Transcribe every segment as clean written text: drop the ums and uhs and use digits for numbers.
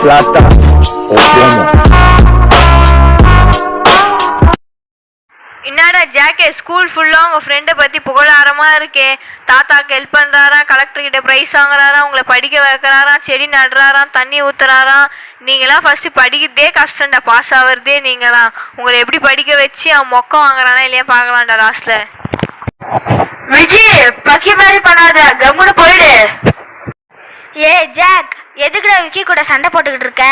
plata o plomo. என்னடா ஜாக்கே, school ஃபுல்லாக உங்கள் ஃப்ரெண்டை பற்றி புகழாரமாக இருக்கே. தாத்தாக்கு ஹெல்ப் பண்ணுறாராம், கலெக்டர்கிட்ட ப்ரைஸ் வாங்குறாராம், உங்களை படிக்க வைக்கிறாராம், செடி நடுறாராம், தண்ணி ஊற்றுறாராம். நீங்களாம் ஃபஸ்ட்டு படிக்கிறதே கஷ்டம்டா, பாஸ் ஆகிறதே நீங்களாம். உங்களை எப்படி படிக்க வச்சு அவன் மொக்கம் வாங்குறானா இல்லையா பார்க்கலாம்டா லாஸ்ட்டில். விஜி, பக்கி மாதிரி பண்ணாத, கம்முன்னு போயிடு. ஏ ஜாக், எதுக்குடா விக்கி கூட சண்டை போட்டுக்கிட்டு இருக்க?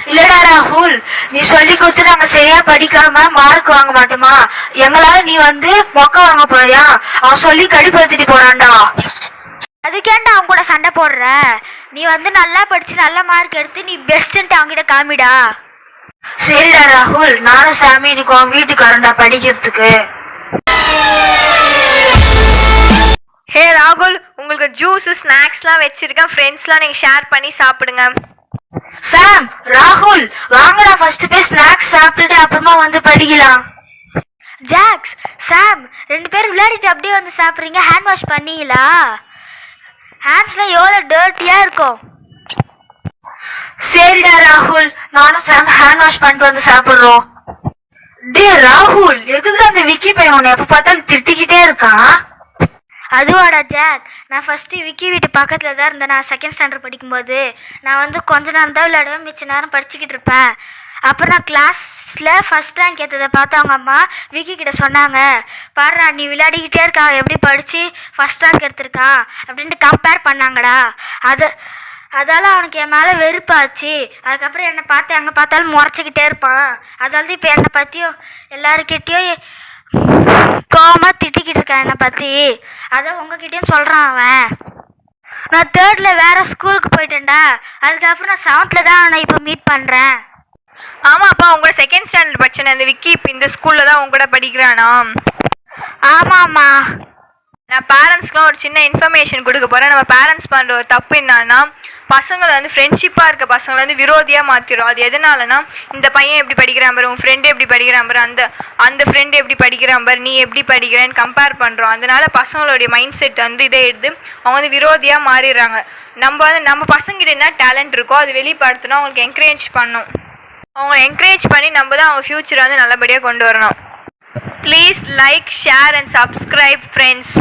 இல்லடா ராகுல், நீ சொல்லி கொடுத்து நாங்க சரியா படிக்காம மார்க் வாங்க மாட்டோமா? எங்களால நீ மொக்க வாங்க போறியா? அவன் சொல்லி கடுப்பேத்திட்டு போறான்டா. அதுக்கேண்டா அவன் கூட சண்டை போடுற? நீ நல்லா படிச்சு நல்ல மார்க் எடுத்து நீ பெஸ்ட்ன்ட்டு அவங்கிட்ட காமிடா. சரிடா ராகுல், நானும் சாமி இன்னைக்கு உன் வீட்டுக்கு வரண்டா படிக்கிறதுக்கு. ஹே ராகுல், உங்களுக்கு ஜூஸ் ஸ்நாக்ஸ்லாம் வச்சிருக்கேன், ஃப்ரெண்ட்ஸ்லாம் நீங்கள் ஷேர் பண்ணி சாப்பிடுங்க. சாம், ராகுல், வாங்கடா ஃபர்ஸ்ட் போய் ஸ்நாக்ஸ் சாப்பிட்டுட்டு அப்புறமா படிக்கலாம். ஜாக்ஸ், சாம், 2 பேரும் விளையாடிட்டு அப்படியே சாப்பிட்றீங்க. ஹேண்ட் வாஷ் பண்ணீங்களா? ஹேண்ட்ஸ்லாம் எவ்வளோ டர்ட்டியாக இருக்கும். சரிடா ராகுல், நானும் சாம் ஹேண்ட் வாஷ் பண்ணிட்டு சாப்பிடுறோம். டே ராகுல், எதுக்குடா அந்த விக்கி பையன் உன்னை எப்ப பார்த்தாலும் திட்டிக்கிட்டே இருக்கான்? அதுவாடா ஜாக், நான் ஃபஸ்ட்டு விக்கி வீட்டு பக்கத்தில் தான் இருந்தேன். நான் 2nd ஸ்டாண்டர்ட் படிக்கும்போது நான் கொஞ்ச நேரம் தான் விளையாடுவேன், மிச்ச நேரம் படிச்சுக்கிட்டு இருப்பேன். அப்புறம் நான் கிளாஸில் ஃபஸ்ட் ரேங்க் ஏற்றதை பார்த்து அவங்க அம்மா விக்கி கிட்ட சொன்னாங்க, பாரு நீ விளையாடிக்கிட்டே இருக்கா, எப்படி படித்து ஃபஸ்ட் ரேங்க் எடுத்திருக்கான் அப்படின்ட்டு கம்பேர் பண்ணாங்கடா. அதால் அவனுக்கு என் மேலே வெறுப்பாச்சு. அதுக்கப்புறம் என்னை பார்த்து எங்கே பார்த்தாலும் முறைச்சிக்கிட்டே இருப்பான். அதால தான் இப்போ என்னை பற்றியும் எல்லாருக்கிட்டேயும் கோவமாக திட்டிக்கிட்டு இருக்கேன் என்னை பற்றி. அதை உங்ககிட்டயும் சொல்கிறான் அவன். நான் 3rd வேறு ஸ்கூலுக்கு போயிட்டேன்டா. அதுக்கப்புறம் நான் 7th தான் அவனை இப்போ மீட் பண்ணுறேன். ஆமாப்பா, உங்களோட 2nd ஸ்டாண்டர்ட் படிச்சேன் அந்த விக்கி இப்போ இந்த ஸ்கூலில் தான் உங்க கூட படிக்கிறானா? ஆமாம்மா. நான் பேரண்ட்ஸ்க்குலாம் ஒரு சின்ன இன்ஃபர்மேஷன் கொடுக்க போகிறேன். நம்ம பேரண்ட்ஸ் பண்ணுற ஒரு தப்பு என்னன்னா, பசங்களை ஃப்ரெண்ட்ஷிப்பாக இருக்க பசங்களை விரோதியாக மாற்றிடும். அது எதனாலனா, இந்த பையன் எப்படி படிக்கிறான் பாரு, உன் ஃப்ரெண்டு எப்படி படிக்கிறான் பாரு, அந்த ஃப்ரெண்டு எப்படி படிக்கிறான் பாரு, நீ எப்படி படிக்கிறேன்னு கம்பேர் பண்ணுறோம். அதனால பசங்களுடைய மைண்ட் செட் இதை எடுத்து அவங்க விரோதியாக மாறிடுறாங்க. நம்ம பசங்கிட்ட என்ன டேலண்ட் இருக்கோ அது வெளிப்படுத்தணும், அவங்களுக்கு என்கரேஜ் பண்ணணும். அவங்க என்கரேஜ் பண்ணி நம்ம தான் அவங்க ஃப்யூச்சரை நல்லபடியாக கொண்டு வரணும். Please like, share and subscribe friends.